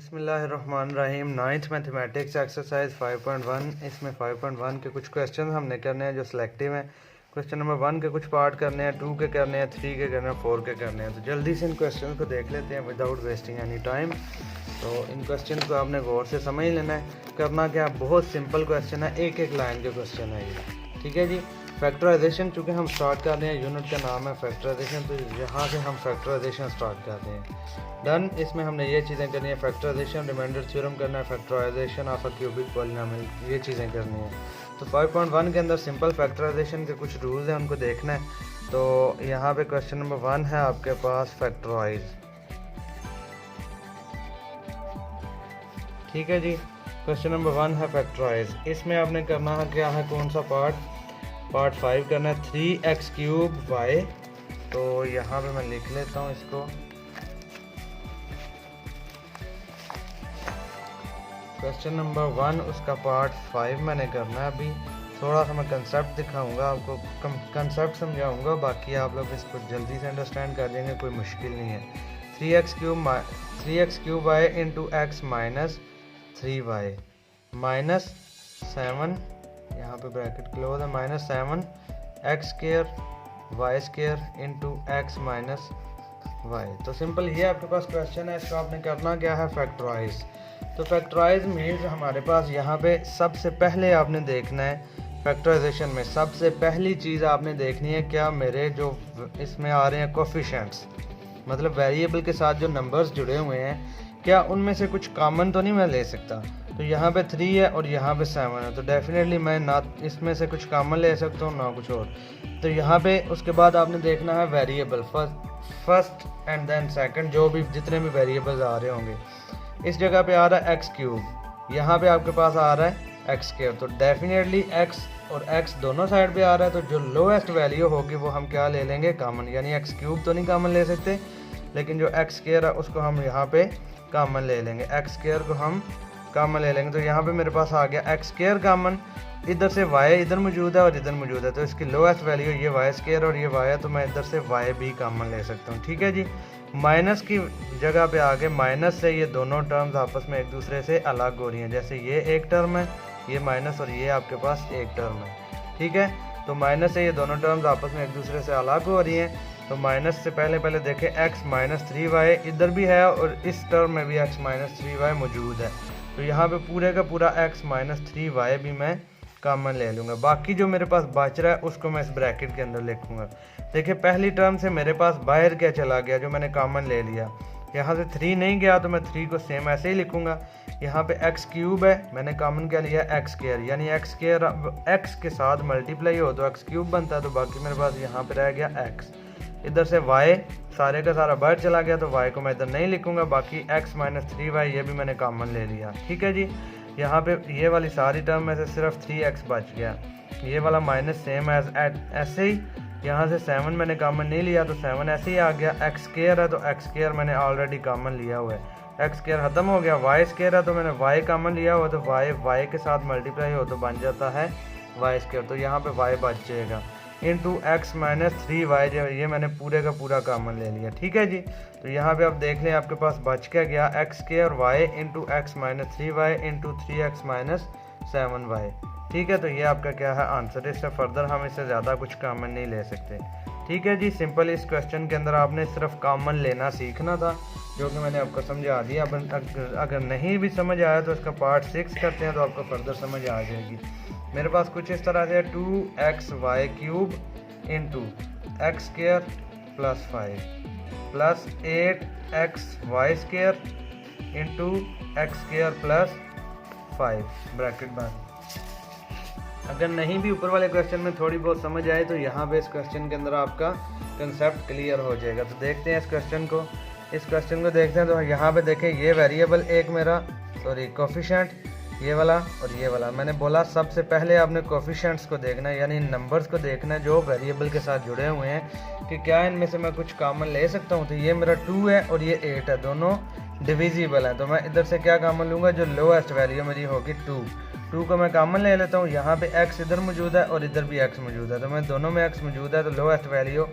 बिस्मिल्लाहिर्रहमानिर्रहीम। Ninth mathematics exercise 5.1। इसमें 5.1 के कुछ क्वेश्चन हमने करने हैं जो सिलेक्टिव हैं। क्वेश्चन नंबर 1 के कुछ पार्ट करने हैं, 2 के करने हैं, 3 के करने हैं, 4 के करने हैं। तो जल्दी से इन क्वेश्चन को देख लेते हैं विदाउट वेस्टिंग एनी टाइम। तो इन क्वेश्चन को आपने गौर से समझ लेना है। करना क्या, बहुत सिंपल क्वेश्चन है, एक एक लाइन के क्वेश्चन है ये, ठीक है जी। फैक्टराइजेशन, चूँकि हम स्टार्ट कर रहे हैं, यूनिट का नाम है फैक्टराइजेशन, तो यहाँ से हम फैक्टराइजेशन स्टार्ट कर रहे हैं। डन। इसमें हमने ये चीज़ें करनी है, फैक्टराइजेशन, रिमाइंडर थ्योरम करना है, factorisation of a cubic polynomial, ये चीज़ें करनी है। तो 5.1 के अंदर सिंपल फैक्टराइजेशन के कुछ रूल्स हैं, उनको देखना है। तो यहाँ पे क्वेश्चन नंबर 1 है आपके पास फैक्टराइज, ठीक है जी। क्वेश्चन नंबर 1 है फैक्टराइज। इसमें आपने करना है क्या है, कौन सा पार्ट 5 करना है, 3x³ y। तो यहाँ पे मैं लिख लेता हूँ इसको। क्वेश्चन नंबर 1 उसका पार्ट 5 मैंने करना है। अभी थोड़ा सा मैं कंसेप्ट दिखाऊंगा आपको, कंसेप्ट समझाऊंगा, बाकी आप लोग इसको जल्दी से अंडरस्टैंड कर देंगे, कोई मुश्किल नहीं है। 3x³ y into x minus 3y minus 7, यहाँ पे ब्रैकेट क्लोज है, minus 7x² y² into x minus y। तो सिंपल ये आपके पास क्वेश्चन है, इसको आपने करना क्या है, फैक्टराइज। तो फैक्टराइज मीन्स हमारे पास यहाँ पे सबसे पहले आपने देखना है, फैक्टराइजेशन में सबसे पहली चीज़ आपने देखनी है, क्या मेरे जो इसमें आ रहे हैं कोफिशिएंट्स, मतलब वेरिएबल के साथ जो नंबर्स जुड़े हुए हैं, क्या उनमें से कुछ कॉमन तो नहीं मैं ले सकता। तो यहाँ पे 3 है और यहाँ पे 7 है, तो डेफिनेटली मैं ना इसमें से कुछ कॉमन ले सकता हूँ ना कुछ और। तो यहाँ पे उसके बाद आपने देखना है variable, first and then second, जो भी जितने भी वेरिएबल्स आ रहे होंगे। इस जगह पे आ रहा है x³, यहाँ पे आपके पास आ रहा है x², तो डेफिनेटली x और x दोनों साइड पे आ रहा है, तो जो लोएस्ट वैल्यू होगी वो हम क्या ले लेंगे, कॉमन। यानी x³ तो नहीं कॉमन ले सकते, लेकिन जो x² है उसको हम यहाँ पे कॉमन ले लेंगे, x² को हम कॉमन ले लेंगे। तो यहाँ पे मेरे पास आ गया x² कॉमन, इधर से y इधर मौजूद है और इधर मौजूद है, तो इसकी लोएस्ट वैल्यू ये y² और ये y है, तो मैं इधर से y भी कॉमन ले सकता हूँ, ठीक है जी। माइनस की जगह पे आगे, माइनस से ये दोनों टर्म्स आपस में एक दूसरे से अलग हो रही हैं, जैसे ये एक टर्म है, ये माइनस, और ये आपके पास एक टर्म है, ठीक है। तो माइनस से ये दोनों टर्म्स आपस में एक दूसरे से अलग हो रही हैं। तो माइनस से पहले देखें, x माइनस 3y इधर भी है और इस टर्म में भी x माइनस 3y मौजूद है, तो यहाँ पे पूरे का पूरा x माइनस 3y भी मैं कॉमन ले लूँगा। बाकी जो मेरे पास बच रहा है उसको मैं इस ब्रैकेट के अंदर लिखूँगा। देखिए पहली टर्म से मेरे पास बाहर क्या चला गया, जो मैंने कॉमन ले लिया, यहाँ से 3 नहीं गया, तो मैं 3 को सेम ऐसे ही लिखूँगा। यहाँ पे x³ है, मैंने कॉमन क्या लिया, x², यानी x² x के साथ मल्टीप्लाई हो तो x³ बनता है, तो बाकी मेरे पास यहाँ पे रह गया x। इधर से y सारे का सारा बाहर चला गया, तो y को मैं इधर नहीं लिखूँगा, बाकी x माइनस 3y ये भी मैंने कॉमन ले लिया, ठीक है जी। यहाँ पे ये वाली सारी टर्म में से सिर्फ 3x बच गया, ये वाला माइनस सेम एज ऐसे ही, यहाँ से 7 मैंने कॉमन नहीं लिया, तो 7 ऐसे ही आ गया। x² है तो x² मैंने ऑलरेडी कॉमन लिया हुआ है, x² ख़त्म हो गया। y² है तो मैंने y कॉमन लिया हुआ, तो y के साथ मल्टीप्लाई हो तो बन जाता है y², तो यहाँ पे y बच जाएगा इंटू x माइनस 3y, जो ये मैंने पूरे का पूरा कॉमन ले लिया, ठीक है जी। तो यहाँ पे आप देख लें आपके पास बच क्या गया, x² और y into x minus 3y into 3x minus 7y, ठीक है। तो ये आपका क्या है आंसर, इससे फर्दर हम इससे ज़्यादा कुछ कॉमन नहीं ले सकते, ठीक है जी। सिंपल इस क्वेश्चन के अंदर आपने सिर्फ कॉमन लेना सीखना था, जो कि मैंने आपको समझा दिया। अगर नहीं भी समझ आया तो इसका पार्ट 6 करते हैं, तो आपको फर्दर समझ आ जाएगी। मेरे पास कुछ इस तरह से 2xy³ into x² plus 5 plus 8xy² into x² plus 5 bracket बंद। अगर नहीं भी ऊपर वाले क्वेश्चन में थोड़ी बहुत समझ आए, तो यहाँ पे इस क्वेश्चन के अंदर आपका कंसेप्ट क्लियर हो जाएगा। तो देखते हैं इस क्वेश्चन को देखते हैं। तो यहाँ पे देखें, ये वेरिएबल एक मेरा कोफिशिएंट, ये वाला और ये वाला। मैंने बोला सबसे पहले आपने कोफिशिएंट्स को देखना है, यानी नंबर्स को देखना है जो वेरिएबल के साथ जुड़े हुए हैं, कि क्या इनमें से मैं कुछ कॉमन ले सकता हूँ। तो ये मेरा 2 है और ये 8 है, दोनों डिविजिबल है, तो मैं इधर से क्या कॉमन लूँगा, जो लोएस्ट वैल्यू मेरी होगी 2 को मैं कॉमन ले लेता हूँ। यहाँ पे x इधर मौजूद है और इधर भी x मौजूद है, तो मैं दोनों में x मौजूद है, तो लोएस्ट वैल्यू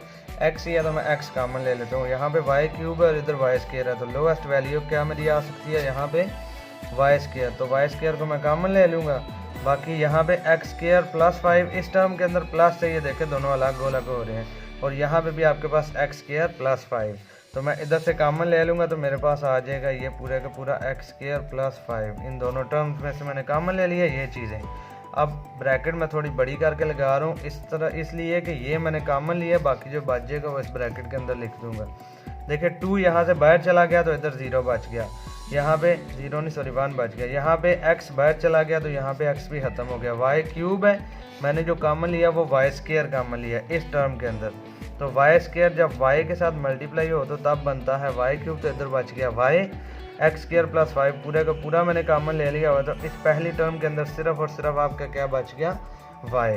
x ही है तो मैं x कॉमन ले लेता हूँ। यहाँ पे y क्यूब है और इधर y स्क्वायर है, तो लोएस्ट वैल्यू क्या मेरी आ सकती है यहाँ पे y स्क्वायर, तो y स्क्वायर को मैं कॉमन ले लूँगा। बाकी यहाँ पे x स्क्वायर प्लस 5, इस टर्म के अंदर प्लस से ये देखे दोनों अलग हो रहे हैं, और यहाँ पे भी आपके पास x स्क्वायर प्लस 5, तो मैं इधर से कॉमन ले लूँगा तो मेरे पास आ जाएगा ये पूरा का पूरा x स्क्वायर प्लस 5। इन दोनों टर्म्स में से मैंने कॉमन ले लिया ये चीज़ें। अब ब्रैकेट में थोड़ी बड़ी करके लगा रहा हूँ इस तरह, इसलिए कि ये मैंने कॉमन लिया, बाकी जो बच जाएगा वो इस ब्रैकेट के अंदर लिख दूंगा। देखिए 2 यहाँ से बाहर चला गया तो इधर 0 बच गया, यहाँ पे 0 नहीं सॉरी 1 बच गया, यहाँ पे x बाहर चला गया तो यहाँ पे x भी ख़त्म हो गया। y क्यूब है, मैंने जो कॉमन लिया वो y स्क्वायर कॉमन लिया इस टर्म के अंदर, तो y स्क्वायर जब y के साथ मल्टीप्लाई हो तो तब बनता है y क्यूब, तो इधर बच गया y। x स्क्वायर प्लस 5 पूरे का पूरा मैंने कॉमन ले लिया हुआ, तो इस पहली टर्म के अंदर सिर्फ और सिर्फ आपका क्या बच गया y।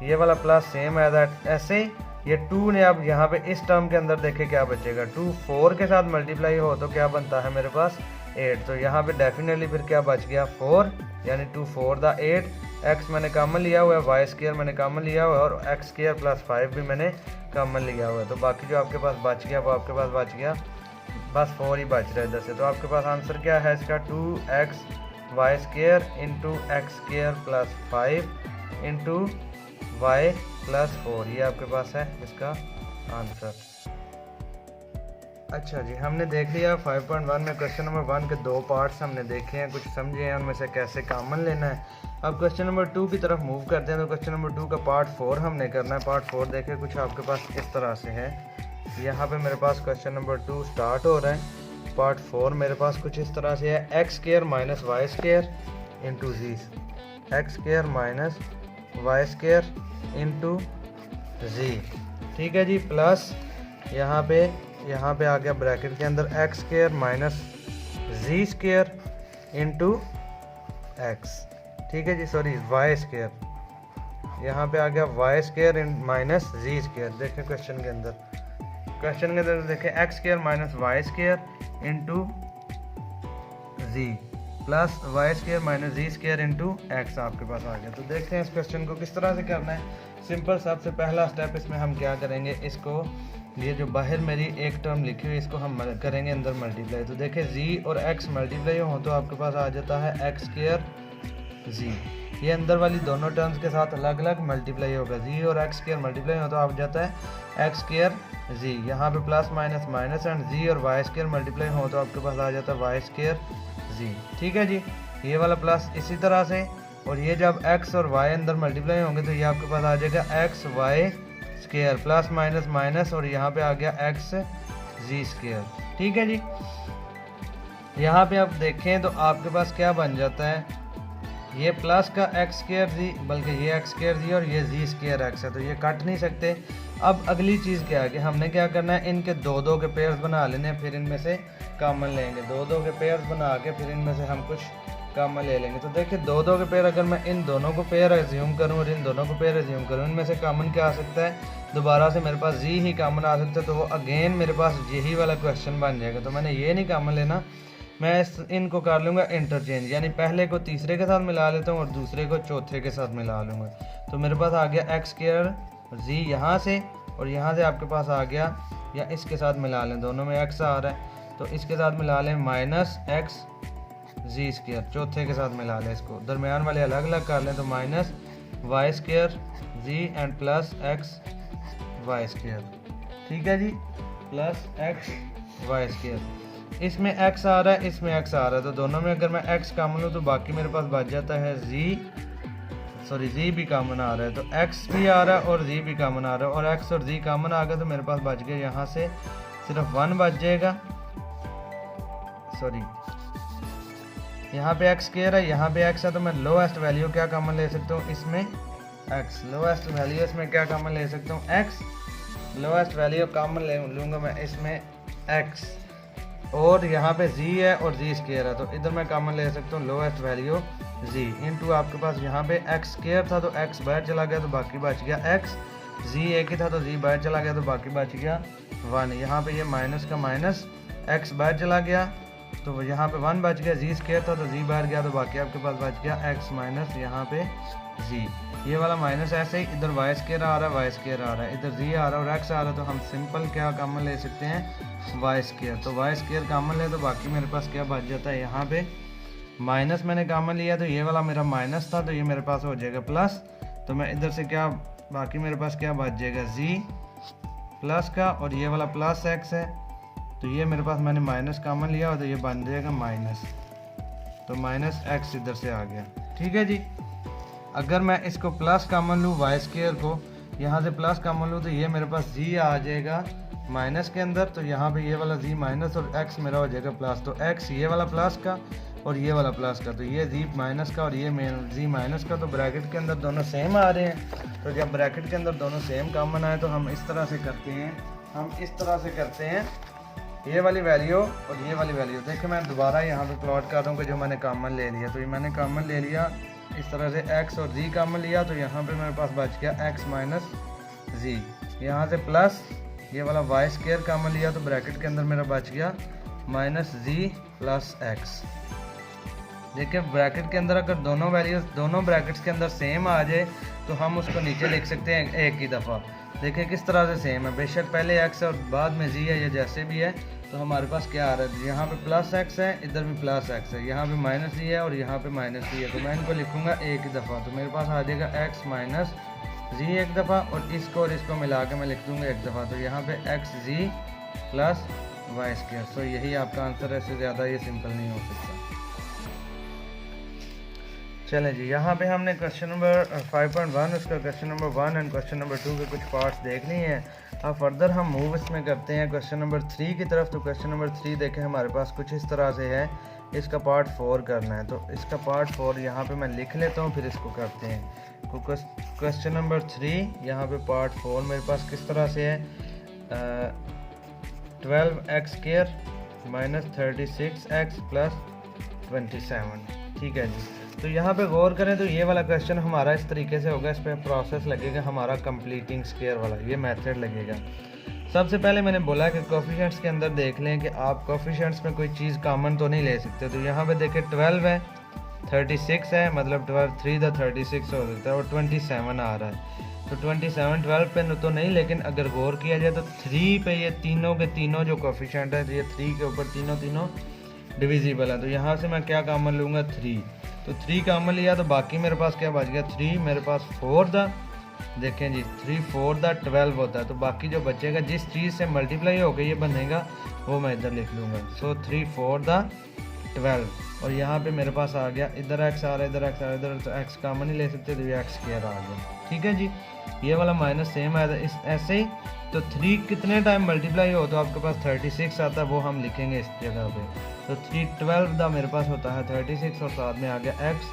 ये वाला प्लस सेम है दैट ऐसे ये 2 ने अब यहाँ पे इस टर्म के अंदर देखे क्या बचेगा, 2 4 के साथ मल्टीप्लाई हो तो क्या बनता है मेरे पास 8, तो यहाँ पे डेफिनेटली फिर क्या बच गया 4, यानी 2 4 द 8। x मैंने कॉमन लिया हुआ है, y स्क्वायर मैंने कॉमन लिया हुआ है, और x स्क्वायर प्लस 5 भी मैंने कॉमन लिया हुआ है, तो बाकी जो आपके पास बच गया वो आपके पास बच गया बस 4 ही बच रहा है इधर से। तो आपके पास आंसर क्या है इसका 2x y square into x square plus 5 into y plus 4, ये आपके पास है इसका आंसर। अच्छा जी, हमने देख लिया 5.1 में क्वेश्चन नंबर 1 के 2 पार्ट्स हमने देखे हैं, कुछ समझे हैं उनमें से कैसे कॉमन लेना है। अब क्वेश्चन नंबर 2 की तरफ मूव करते हैं, तो क्वेश्चन नंबर 2 का पार्ट 4 हमने करना है। पार्ट 4 देखें कुछ आपके पास इस तरह से है, यहाँ पे मेरे पास क्वेश्चन नंबर 2 स्टार्ट हो रहा है। पार्ट 4 मेरे पास कुछ इस तरह से है, X square minus Y square into Z, X square minus Y square into Z, ठीक है जी, प्लस यहाँ पे आ गया ब्रैकेट के अंदर x square minus Z square into x, ठीक है जी, सॉरी वाई स्क्वायर, यहाँ पे आ गया Y square minus Z square. देखें क्वेश्चन के अंदर देखें X square minus Y square into Z plus Y square minus Z square into X आपके पास आ गया। तो देखते हैं इस क्वेश्चन को किस तरह से करना है। सिंपल, सबसे पहला स्टेप इसमें हम क्या करेंगे, इसको ये जो बाहर मेरी एक टर्म लिखी हुई इसको हम करेंगे अंदर मल्टीप्लाई। तो देखें जी और एक्स मल्टीप्लाई हो तो आपके पास आ जाता है एक्स स्क्वायर जी, ये अंदर वाली दोनों टर्म्स के साथ अलग अलग मल्टीप्लाई होगा, जी और एक्स स्क्वायर मल्टीप्लाई हो तो आ जाता है एक्स स्क्वायर जी, यहाँ पे प्लस माइनस माइनस एंड जी और वाई स्क्वायर मल्टीप्लाई हो तो आपके पास आ जाता है वाई स्क्वायर जी, ठीक है जी, ये वाला प्लस इसी तरह से। और ये जब x और y अंदर मल्टीप्लाई होंगे तो ये आपके पास आ जाएगा x y square plus minus minus, और यहाँ पे आ गया एक्स जी स्क्वायर, ठीक है जी। यहाँ पे आप देखें तो आपके पास क्या बन जाता है, ये प्लस का एक्स स्क्वायर जी, बल्कि ये एक्स स्क्वायर जी और ये जी स्क्वायर एक्स है, तो ये कट नहीं सकते। अब अगली चीज़ क्या है कि हमने क्या करना है, इनके दो दो के पेयर्स बना लेने हैं, फिर इनमें से कॉमन लेंगे, दो दो के पेयर्स बना के फिर इनमें से हम कुछ कॉमन ले लेंगे। तो देखिए दो दो के पेयर, अगर मैं इन दोनों को पेयर एज्यूम करूँ और इन दोनों को पेयर एज्यूम करूँ, इनमें से कॉमन क्या आ सकता है, दोबारा से मेरे पास जी ही कॉमन आ सकता है, तो वो अगेन मेरे पास यही वाला क्वेश्चन बन जाएगा। तो मैंने ये नहीं कॉमन लेना, मैं इनको कर लूँगा इंटरचेंज, यानी पहले को तीसरे के साथ मिला लेता हूँ और दूसरे को चौथे के साथ मिला लूँगा। तो मेरे पास आ गया एक्स स्क्वायर जी यहाँ से, और यहाँ से आपके पास आ गया, या इसके साथ मिला लें, दोनों में एक्स आ रहा है तो इसके साथ मिला लें माइनस एक्स जी स्क्वायर, चौथे के साथ मिला लें, इसको दरमियान वाले अलग अलग कर लें, तो माइनस वाई स्क्वायर जी and plus x y square, ठीक है जी, प्लस एक्स वाई स्क्वायर। इसमें x आ रहा है, इसमें x आ रहा है, तो दोनों में अगर मैं x कॉमन लूँ तो बाकी मेरे पास बच जाता है जी भी कॉमन आ रहा है, तो x भी आ रहा है और जी भी कॉमन आ रहा है, और x और जी कॉमन आ गया तो मेरे पास बच गया यहाँ से सिर्फ 1 बच जाएगा, सॉरी यहाँ पे x स्क्वायर है, यहाँ पे x है, तो मैं लोएस्ट वैल्यू क्या कॉमन ले सकता हूँ, इसमें x लोएस्ट वैल्यू इसमें क्या कॉमन ले सकता हूँ, x लोएस्ट वैल्यू कॉमन ले लूँगा मैं इसमें x, और यहाँ पे जी है और जी स्क्वायर है, तो इधर मैं कॉमन ले सकता हूँ लोएस्ट वैल्यू जी इंटू आपके पास यहाँ पे एक्स स्क्वायर था तो एक्स बाहर चला गया तो बाकी बच गया एक्स, जी एक ही था तो जी बाहर चला गया तो बाकी बच गया 1। यहाँ पे ये माइनस का माइनस एक्स बाहर चला गया तो यहाँ पे 1 बच गया, जी स्क्वायर था तो जी बाहर गया, तो बाकी आपके पास बच गया x माइनस यहाँ पे जी। ये वाला माइनस ऐसे ही इधर वाई स्क्वायर आ रहा है, वाई स्क्वायर आ रहा है, इधर जी आ रहा है और x आ रहा है, तो हम सिंपल क्या कॉमन ले सकते हैं वाई स्क्वायर। तो वाई स्क्वायर कॉमन ले तो बाकी मेरे पास क्या बच जाता है, यहाँ पे माइनस मैंने कॉमन लिया तो ये वाला मेरा माइनस था तो ये मेरे पास हो जाएगा प्लस। तो मैं इधर से क्या बाकी मेरे पास क्या बच जाएगा जी प्लस का, और ये वाला प्लस x है तो ये मेरे पास मैंने माइनस कॉमन लिया और तो ये बन जाएगा माइनस, तो माइनस x इधर से आ गया। ठीक है जी। अगर मैं इसको प्लस कॉमन लूँ वाई स्क्वायर को, यहाँ से प्लस कॉमन लूँ तो ये मेरे पास जी आ जाएगा माइनस के अंदर, तो यहाँ पे ये वाला जी माइनस और x मेरा हो जाएगा प्लस। तो x ये वाला प्लस का और ये वाला प्लस का, तो ये जी माइनस का और ये जी माइनस का, तो ब्रैकेट के अंदर दोनों सेम आ रहे हैं। तो जब ब्रैकेट के अंदर दोनों सेम कॉमन आए तो हम इस तरह से करते हैं, ये वाली वैल्यू और ये वाली वैल्यू। देखिए मैं दोबारा यहाँ पे प्लॉट कर रहा हूँ कि जो मैंने कॉमन ले लिया, तो ये मैंने कॉमन ले लिया इस तरह से x और z कॉमन लिया, तो यहाँ पे मेरे पास बच गया x माइनस जी। यहाँ से प्लस ये वाला वाई स्क्वायर कॉमन लिया तो ब्रैकेट के अंदर मेरा बच गया माइनस जी प्लस x। देखिए ब्रैकेट के अंदर अगर दोनों वैल्यूज दोनों ब्रैकेट्स के अंदर सेम आ जाए तो हम उसको नीचे लिख सकते हैं एक ही दफ़ा। देखिए किस तरह से सेम है, बेशक पहले x और बाद में जी है या जैसे भी है, तो हमारे पास क्या आ रहा है, यहाँ पे प्लस x है, इधर भी प्लस x है, यहाँ पे माइनस जी है और यहाँ पे माइनस जी है, तो मैं इनको लिखूँगा एक ही दफ़ा। तो मेरे पास आ जाएगा x माइनस जी एक दफ़ा और इसको मिला के मैं लिख दूँगा एक दफ़ा, तो यहाँ पे x जी प्लस वाई स्क्वायर। तो यही आपका आंसर है, इससे ज़्यादा ये सिंपल नहीं हो सकता। चलें जी, यहाँ पे हमने क्वेश्चन नंबर 5.1 उसका question number 1 and question number 2 के कुछ पार्ट्स देख लिए हैं। अब फर्दर हम मूव इसमें करते हैं क्वेश्चन नंबर 3 की तरफ। तो क्वेश्चन नंबर 3 देखें हमारे पास कुछ इस तरह से है, इसका पार्ट 4 करना है, तो इसका पार्ट 4 यहाँ पे मैं लिख लेता हूँ फिर इसको करते हैं। तो क्वेश्चन नंबर 3 यहाँ पे पार्ट 4 मेरे पास किस तरह से है, 12x square minus 36x plus 27। ठीक है जी। तो यहाँ पे गौर करें तो ये वाला क्वेश्चन हमारा इस तरीके से होगा, इस पर प्रोसेस लगेगा हमारा कंप्लीटिंग स्क्वायर वाला, ये मेथड लगेगा। सबसे पहले मैंने बोला कि कोफिशिएंट्स के अंदर देख लें कि आप कोफिशिएंट्स में कोई चीज़ कॉमन तो नहीं ले सकते। तो यहाँ पे देखें 12 है, 36 है, मतलब 12 3 द 36 हो सकता है, और 27 आ रहा है। तो 27 12 पे तो नहीं, लेकिन अगर गौर किया जाए तो 3 पे ये तीनों के तीनों जो कोफिशिएंट है, तो ये 3 के ऊपर तीनों डिविजिबल है। तो यहाँ से मैं क्या कॉमन लूँगा 3, तो 3 कॉमन लिया तो बाकी मेरे पास क्या बच गया 3, मेरे पास 4 था। देखें जी 3 4 दा 12 होता है, तो बाकी जो बचेगा जिस चीज़ से मल्टीप्लाई होकर ये बनेगा वो मैं इधर लिख लूँगा। सो 3 4 दा 12, और यहाँ पे मेरे पास आ गया इधर x आ रहा है, इधर x आ रहा है, इधर तो x कॉमन ही ले सकते, तो ये x स्क्वायर आ गया। ठीक है जी, ये वाला माइनस सेम आया था इस ऐसे ही। तो 3 कितने टाइम मल्टीप्लाई हो तो आपके पास 36 आता है, वो हम लिखेंगे इस जगह पे। तो 3 12 दा मेरे पास होता है 36 और साथ में आ गया x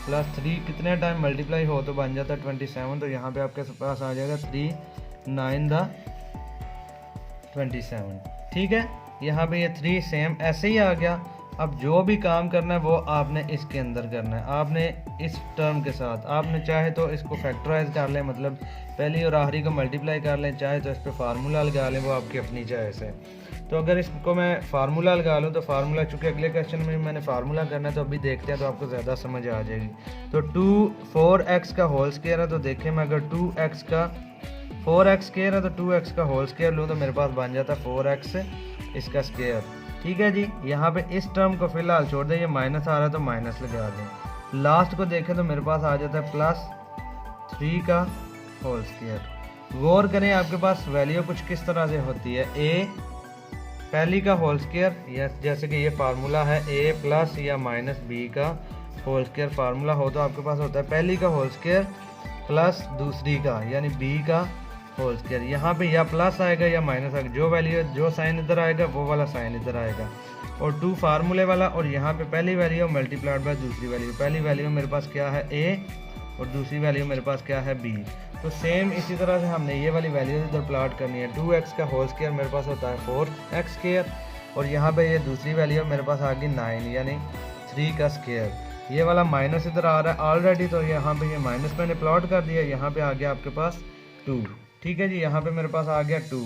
प्लस 3 कितने टाइम मल्टीप्लाई हो तो बन जाता है 27। तो यहाँ पे आपके पास आ जाएगा 3 9 दा 27। ठीक है, यहाँ पे ये 3 सेम ऐसे ही आ गया। अब जो भी काम करना है वो आपने इसके अंदर करना है, आपने इस टर्म के साथ, आपने चाहे तो इसको फैक्टराइज कर लें, मतलब पहली और आखिरी को मल्टीप्लाई कर लें, चाहे तो इस पर फार्मूला लगा लें, वो आपकी अपनी चॉइस है। तो अगर इसको मैं फार्मूला लगा लूँ तो फार्मूला, चूँकि अगले क्वेश्चन में मैंने फार्मूला करना है तो अभी देखते हैं तो आपको ज़्यादा समझ आ जाएगी। तो 4x का होल स्क्वायर है, तो देखें मैं अगर 4x स्क्वायर है तो 2x का होल स्क्वायर लूँ तो मेरे पास बन जाता है 4x इसका स्क्वायर। ठीक है जी, यहाँ पे इस टर्म को फिलहाल छोड़ दें, ये माइनस आ रहा है तो माइनस लगा दें। लास्ट को देखें तो मेरे पास आ जाता है प्लस 3 का होल स्क्वायर। गौर करें आपके पास वैल्यू कुछ किस तरह से होती है, a पहली का होल स्क्वायर, या जैसे कि ये फार्मूला है a प्लस या माइनस b का होल स्क्वायर फार्मूला हो तो आपके पास होता है पहली का होल स्क्वायर प्लस दूसरी का यानी b का होल स्क्वायर। यहाँ पे या प्लस आएगा या माइनस आएगा, जो वैल्यू जो साइन इधर आएगा वो वाला साइन इधर आएगा, और 2 फार्मूले वाला, और यहाँ पे पहली वैल्यू मल्टीप्लाइड बाय दूसरी वैल्यू। पहली वैल्यू मेरे पास क्या है a और दूसरी वैल्यू मेरे पास क्या है b। तो सेम इसी तरह से हमने ये वाली वैल्यू इधर प्लाट करनी है। 2x का होल स्क्वायर मेरे पास होता है 4x स्क्वायर, और यहाँ पे ये दूसरी वैल्यू मेरे पास आ गई 9 यानी 3 का स्क्वायर। ये वाला माइनस इधर आ रहा है ऑलरेडी, तो यहाँ पे ये माइनस मैंने प्लॉट कर दिया, यहाँ पे आ गया आपके पास 2। ठीक है जी, यहाँ पे मेरे पास आ गया 2।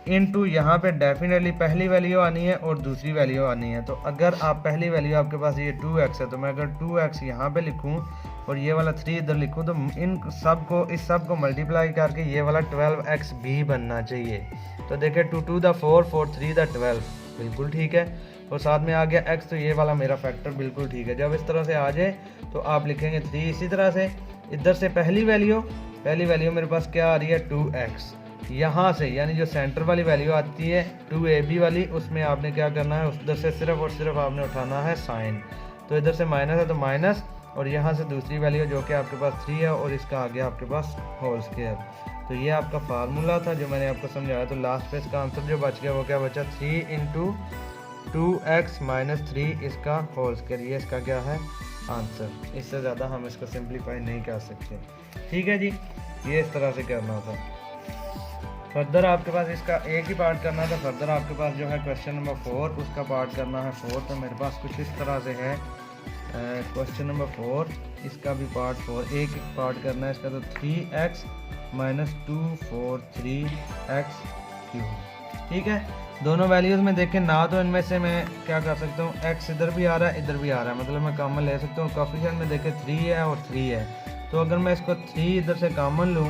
इनटू यहाँ पे डेफिनेटली पहली वैल्यू आनी है और दूसरी वैल्यू आनी है। तो अगर आप पहली वैल्यू आपके पास ये 2x है, तो मैं अगर 2x यहाँ पे लिखूँ और ये वाला 3 इधर लिखूँ, तो इस सब को मल्टीप्लाई करके ये वाला 12x भी बनना चाहिए। तो देखिए 2 2 द 4 4 3 द 12 बिल्कुल ठीक है, और साथ में आ गया x, तो ये वाला मेरा फैक्टर बिल्कुल ठीक है। जब इस तरह से आ जाए तो आप लिखेंगे 3। इसी तरह से इधर से पहली वैल्यू मेरे पास क्या आ रही है 2x, यहाँ से यानी जो सेंटर वाली वैल्यू आती है 2ab वाली, उसमें आपने क्या करना है, उधर से सिर्फ और सिर्फ आपने उठाना है साइन। तो इधर से माइनस है तो माइनस, और यहाँ से दूसरी वैल्यू जो कि आपके पास 3 है और इसका आ गया आपके पास होल स्क्वायर। तो ये आपका फार्मूला था जो मैंने आपको समझाया। तो लास्ट पे इसका आंसर जो बच गया वो क्या बचा, 3 इंटू 2x माइनस 3 इसका होल स्क्वायर। ये इसका क्या है आंसर। इससे ज़्यादा हम इसको सिंप्लीफाई नहीं कर सकते। ठीक है जी, ये इस तरह से करना था। फर्दर आपके पास इसका एक ही पार्ट करना था। फर्दर आपके पास जो है क्वेश्चन नंबर 4 उसका पार्ट करना है 4। तो मेरे पास कुछ इस तरह से है क्वेश्चन नंबर 4, इसका भी पार्ट 4 एक पार्ट करना है इसका। तो 3x माइनस 2 4 3x क्यूब। ठीक है, दोनों वैल्यूज़ में देखें ना, तो इनमें से मैं क्या कर सकता हूँ, x इधर भी आ रहा है इधर भी आ रहा है, मतलब मैं कॉमन ले सकता हूँ। कोफिशिएंट में देखें 3 है और 3 है, तो अगर मैं इसको 3 इधर से कॉमन लूँ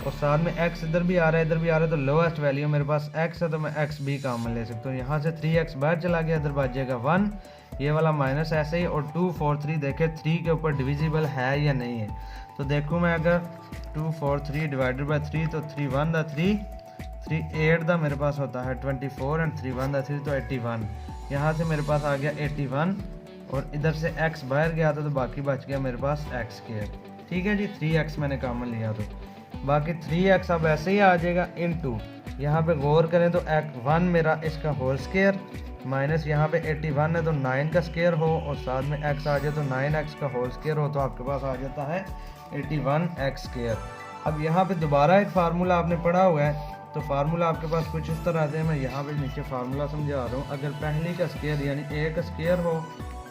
और साथ में x इधर भी आ रहा है इधर भी आ रहा है, तो लोएस्ट वैल्यू मेरे पास x है, तो मैं x भी कॉमन ले सकता हूँ। यहाँ से 3x बाहर चला गया, इधर बच जाएगा 1, ये वाला माइनस ऐसे ही। और 2 4 3 देखें 3 के ऊपर डिविजिबल है या नहीं है। तो देखूँ मैं अगर 2 4 3 डिवाइडेड बाई 3, तो 3 1 द 3 3 8 दा मेरे पास होता है 24 एंड 3 1 द 3 तो 81। यहाँ से मेरे पास आ गया 81 और इधर से x बाहर गया था, तो बाकी बच गया मेरे पास x स्क्वायर। ठीक है जी, 3x मैंने कॉमन लिया, तो बाकी 3x अब ऐसे ही आ जाएगा इनटू, यहाँ पे गौर करें तो 1 मेरा इसका होल स्क्वायर माइनस यहाँ पे 81 है तो 9 का स्क्वायर हो, और साथ में x आ जाए तो 9x का होल स्क्वायर हो, तो आपके पास आ जाता है 81x स्क्वायर। अब यहाँ पे दोबारा एक फार्मूला आपने पढ़ा हुआ है, तो फार्मूला आपके पास कुछ इस तरह से, मैं यहाँ पे नीचे फार्मूला समझा रहा हूँ। अगर पहली का स्क्वायर यानी a का स्क्वायर हो,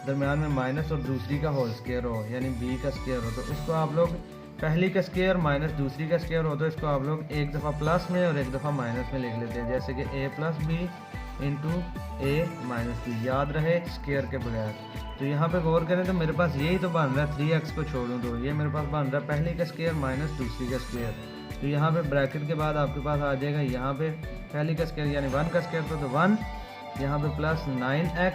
दरम्यान में माइनस और दूसरी का होल स्क्वायर हो यानी b का स्क्वायर हो, तो इसको आप लोग पहली का स्क्वायर माइनस दूसरी का स्क्वायर हो, तो इसको आप लोग एक दफ़ा प्लस में और एक दफ़ा माइनस में लिख लेते हैं, जैसे कि a plus b into a minus b, याद रहे स्क्वायर के बगैर। तो यहाँ पे गौर करें तो मेरे पास यही तो बन रहा है, 3x को छोड़ूँ तो ये मेरे पास बन रहा है पहली का स्क्वायर माइनस दूसरी का स्क्वायर। तो यहाँ पे ब्रैकेट के बाद आपके पास आ जाएगा, यहाँ पे पहली का स्क्वायर यानी 1 का स्क्वायर तो 1, यहाँ पे प्लस 9x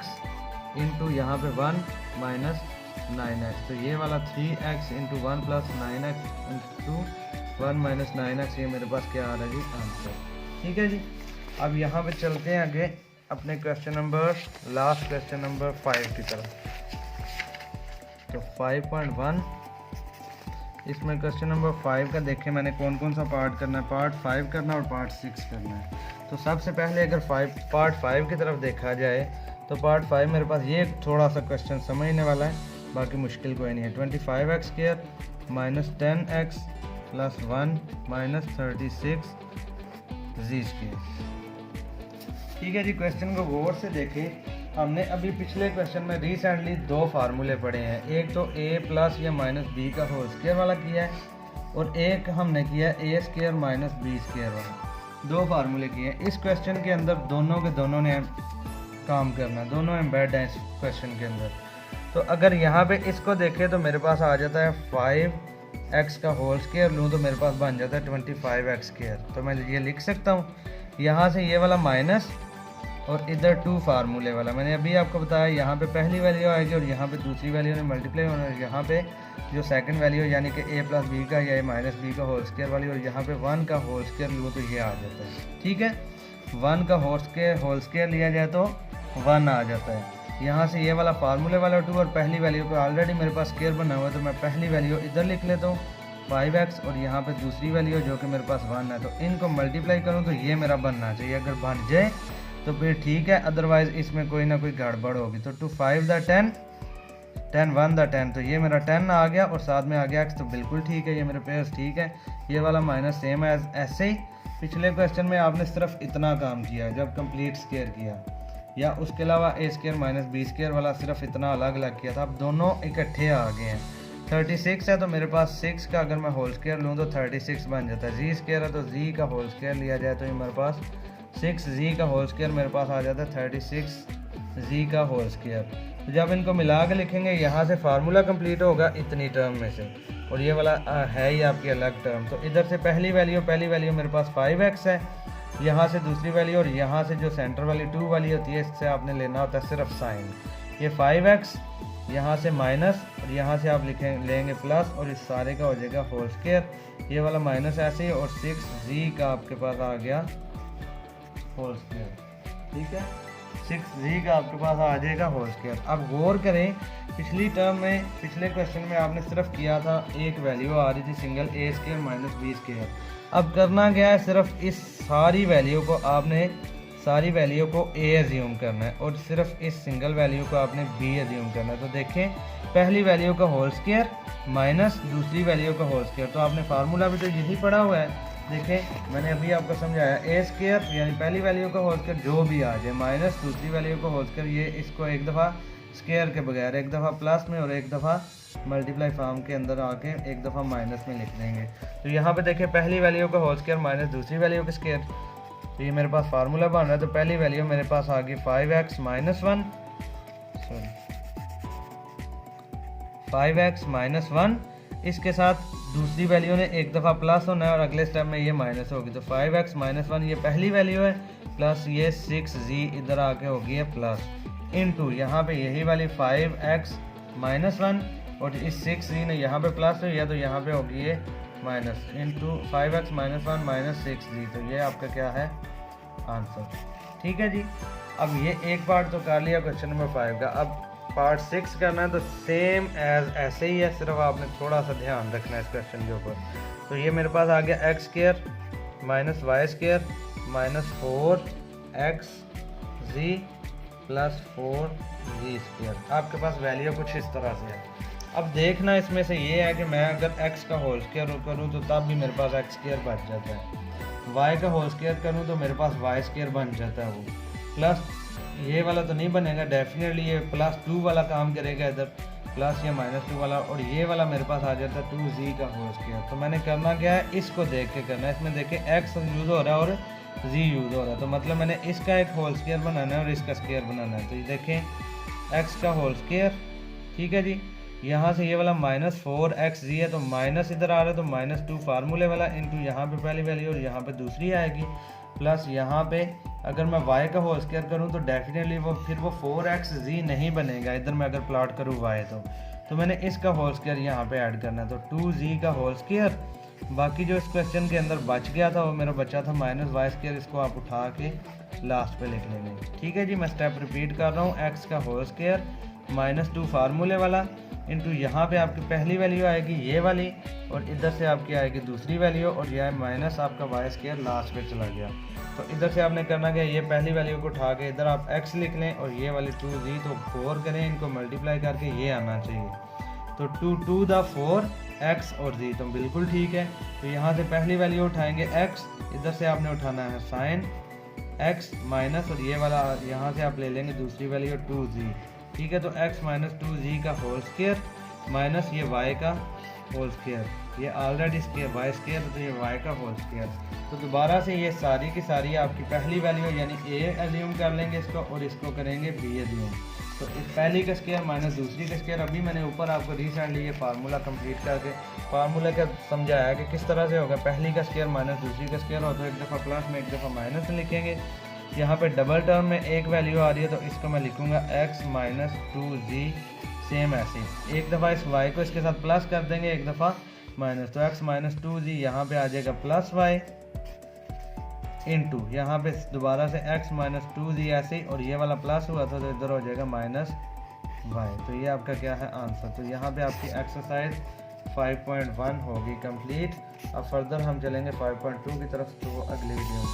इंटू यहाँ पे 1 माइनस 9x, तो ये वाला 3x into 1 plus 9x into 1 minus 9x, ये मेरे पास क्या आ रहा है जी आंसर। ठीक है जी, अब यहाँ पे चलते हैं आगे अपने question number last question number 5 की तरफ। तो 5.1 इसमें क्वेश्चन नंबर 5 का देखें मैंने कौन कौन सा पार्ट करना है, पार्ट 5 करना और पार्ट 6 करना है। तो सबसे पहले अगर पार्ट 5 की तरफ देखा जाए तो पार्ट 5 मेरे पास ये थोड़ा सा क्वेश्चन समझने वाला है, बाकी मुश्किल कोई नहीं है। 25x square minus 10x plus 1 minus 36 जी स्क्वायर। ठीक है जी, क्वेश्चन को गौर से देखें। हमने अभी पिछले क्वेश्चन में रिसेंटली 2 फार्मूले पढ़े हैं, एक तो a प्लस या माइनस बी का होल स्क्वायर वाला किया है, और एक हमने किया a square minus b square वाला। 2 फार्मूले किए हैं। इस क्वेश्चन के अंदर दोनों के दोनों ने काम करना, दोनों एम्बेड हैं इस क्वेश्चन के अंदर। तो अगर यहाँ पे इसको देखें तो मेरे पास आ जाता है 5x का होल स्क्वायर लूँ तो मेरे पास बन जाता है 25x स्क्वायर। तो मैं ये लिख सकता हूँ, यहाँ से ये वाला माइनस और इधर 2 फार्मूले वाला। मैंने अभी आपको बताया यहाँ पे पहली वैल्यू आएगी और यहाँ पे दूसरी वैल्यू ने मल्टीप्लाई होना है, यहाँ पे जो सेकंड वैल्यू यानी कि a प्लस बी का या a माइनस बी का होल स्क्वायर वाली, और यहाँ पे 1 का होल स्क्वायर लूँ तो ये आ जाता है। ठीक है, 1 का होल स्क्वायर लिया जाए तो 1 आ जाता है। यहाँ से ये वाला फार्मूले वाला 2 और पहली वैल्यू को ऑलरेडी मेरे पास स्क्वायर बना हुआ है, तो मैं पहली वैल्यू इधर लिख लेता हूँ 5x, और यहाँ पे दूसरी वैल्यू जो कि मेरे पास 1 है, तो इनको मल्टीप्लाई करूँ तो ये मेरा बनना चाहिए। अगर बन जाए तो फिर ठीक है, अदरवाइज इसमें कोई ना कोई गड़बड़ होगी। तो 2 5 द 10 10 1 द 10, तो ये मेरा 10 आ गया और साथ में आ गया x, तो बिल्कुल ठीक है, ये मेरे पेयर्स ठीक है। ये वाला माइनस सेम एज ऐसे ही पिछले क्वेश्चन में आपने सिर्फ इतना काम किया जब कंप्लीट स्क्वायर किया, या उसके अलावा a square minus b square वाला सिर्फ इतना अलग अलग किया था। अब दोनों इकट्ठे आ गए हैं। 36 है तो मेरे पास 6 का अगर मैं होल स्क्वायर लूँ तो 36 बन जाता है। जी स्क्वायर है तो जी का होल स्क्वायर लिया जाए तो ये मेरे पास 6z का होल स्क्वायर मेरे पास आ जाता है 36z का होल स्क्वायर। तो जब इनको मिला के लिखेंगे यहाँ से फार्मूला कंप्लीट होगा इतनी टर्म में से, और ये वाला है ही आपकी अलग टर्म। तो इधर से पहली वैल्यू मेरे पास 5x है, यहाँ से दूसरी वैल्यू, और यहाँ से जो सेंटर वाली 2 वाली होती है इससे आपने लेना होता है सिर्फ साइन। ये 5x यहाँ से माइनस, और यहाँ से आप लेंगे प्लस, और इस सारे का हो जाएगा होल स्क्वायर। ये वाला माइनस ऐसे ही, और 6z का आपके पास आ गया होल स्क्वायर। ठीक है, 6z का आपके पास आ जाएगा होल स्क्वायर। अब गौर करें, पिछली टर्म में, पिछले क्वेश्चन में आपने सिर्फ किया था एक वैल्यू आ रही थी single a square minus b square. अब करना क्या है, सिर्फ इस सारी वैल्यू को आपने सारी वैल्यू को a एज्यूम करना है, और सिर्फ इस सिंगल वैल्यू को आपने b एज्यूम करना है। तो देखें, पहली वैल्यू का होल स्क्वायर माइनस दूसरी वैल्यू का होल स्क्वायर, तो आपने फार्मूला भी तो यही पढ़ा हुआ है। देखें, मैंने अभी आपको समझाया, a स्क्वायर यानी पहली वैल्यू का होल स्क्वायर जो भी आ जाए, माइनस दूसरी वैल्यू का होल स्क्वायर, ये इसको एक दफ़ा स्क्वायर के बगैर, एक दफ़ा प्लस में और एक दफ़ा मल्टीप्लाई फॉर्म के अंदर आके एक दफ़ा माइनस में लिख देंगे। तो यहाँ पे देखें, पहली वैल्यू का होल स्क्वायर माइनस दूसरी वैल्यू का स्क्वायर, तो ये मेरे पास फार्मूला बन रहा है। तो पहली वैल्यू मेरे पास आ गई 5x minus 1, sorry 5x minus 1, इसके साथ दूसरी वैल्यू ने एक दफ़ा प्लस होना है और अगले स्टेप में ये माइनस होगी। तो 5x माइनस 1 ये पहली वैल्यू है, प्लस ये 6z इधर आके होगी है प्लस, इनटू यहाँ पे यही वाली 5x माइनस 1, और इस 6z ने यहाँ पे प्लस हो, या तो यहाँ पे होगी ये minus, into 5x minus 1 minus 6z। तो ये आपका क्या है आंसर। ठीक है जी, अब ये एक पार्ट तो कर लिया क्वेश्चन नंबर 5 का। अब पार्ट 6 करना है, तो सेम एज ऐसे ही है, सिर्फ आपने थोड़ा सा ध्यान रखना है इस क्वेश्चन के ऊपर। तो ये मेरे पास आ गया x square minus Y square minus 4xz plus 4z square. आपके पास वैल्यू कुछ इस तरह से है। अब देखना इसमें से ये है कि मैं अगर x का होल स्क्वायर करूँ तो तब भी मेरे पास x स्क्वायर बच जाता है, y का होल स्क्वायर करूँ तो मेरे पास y स्क्वायर बन जाता है, वो प्लस ये वाला तो नहीं बनेगा, डेफिनेटली ये प्लस 2 वाला काम करेगा इधर, प्लस या माइनस 2 वाला, और ये वाला मेरे पास आ जाता है 2z का होल स्क्वायर। तो मैंने करना क्या है, इसको देख के करना है। इसमें देखें x यूज़ हो रहा है और z यूज़ हो रहा है, तो मतलब मैंने इसका एक होल स्क्वायर बनाना है और इसका स्क्वायर बनाना है। तो ये देखें, x का होल स्क्वायर, ठीक है जी, यहाँ से ये वाला माइनस 4xz है, तो माइनस इधर आ रहा है, तो माइनस 2 फार्मूले वाला, इंटू यहाँ पे पहली वैल्यू और यहाँ पे दूसरी आएगी, प्लस यहाँ पे अगर मैं y का होल स्क्वायर करूँ तो डेफिनेटली वो फिर वो 4xz नहीं बनेगा इधर मैं अगर प्लॉट करूँ y तो मैंने इसका होल स्क्वायर यहाँ पे ऐड करना है, तो 2z का होल स्क्वायर। बाकी जो इस क्वेश्चन के अंदर बच गया था वो मेरा बचा था माइनस वाई स्क्वायर, इसको आप उठा के लास्ट पे लिख लेंगे। ठीक है जी, मैं स्टेप रिपीट कर रहा हूँ, x का होल स्क्वायर माइनस 2 फार्मूले वाला, इंटू यहाँ पे आपकी पहली वैल्यू आएगी ये वाली, और इधर से आपकी आएगी दूसरी वैल्यू, और यह माइनस आपका वाई स्क्वायर लास्ट पे चला गया। तो इधर से आपने करना क्या, ये पहली वैल्यू को उठा के इधर आप x लिख लें, और ये वाली 2z तो 4 करें, इनको मल्टीप्लाई करके ये आना चाहिए। तो 2 2 द 4 x और z, तो बिल्कुल ठीक है। तो यहाँ से पहली वैल्यू उठाएंगे x, इधर से आपने उठाना है साइन x माइनस, और ये वाला यहाँ से आप ले लेंगे दूसरी वैल्यू 2z। ठीक है, तो x माइनस 2z का होल स्क्वायर माइनस ये y का होल स्क्वायर, ये ऑलरेडी स्क्वायर y स्क्वायर, तो ये y का होल स्क्वायर। तो दोबारा से ये सारी की सारी आपकी पहली वैल्यू यानी a एज्यूम कर लेंगे इसको, और इसको करेंगे b एज्यूम। तो इस पहली का स्क्वायर माइनस दूसरी का स्क्वायर। अभी मैंने ऊपर आपको रिसेंटली ये फार्मूला कंप्लीट करके फार्मूला का समझाया कि किस तरह से होगा, पहली का स्क्वायर माइनस दूसरी का स्क्वायर हो, तो एक दफ़ा प्लस में एक दफ़ा माइनस में लिखेंगे। यहाँ पे डबल टर्म में एक वैल्यू आ रही है, तो इसको मैं लिखूँगा x माइनस 2z, सेम ऐसे एक दफ़ा इस y को इसके साथ प्लस कर देंगे, एक दफ़ा माइनस, तो x माइनस 2z यहाँ पे आ जाएगा प्लस y, इंटू यहाँ पे दोबारा से x माइनस 2z ऐसे, और ये वाला प्लस हुआ था तो इधर हो जाएगा माइनस y। तो ये आपका क्या है आंसर। तो यहाँ पे आपकी एक्सरसाइज 5.1 होगी कंप्लीट। अब फर्दर हम चलेंगे 5.2 की तरफ, तो वो अगले वीडियो में।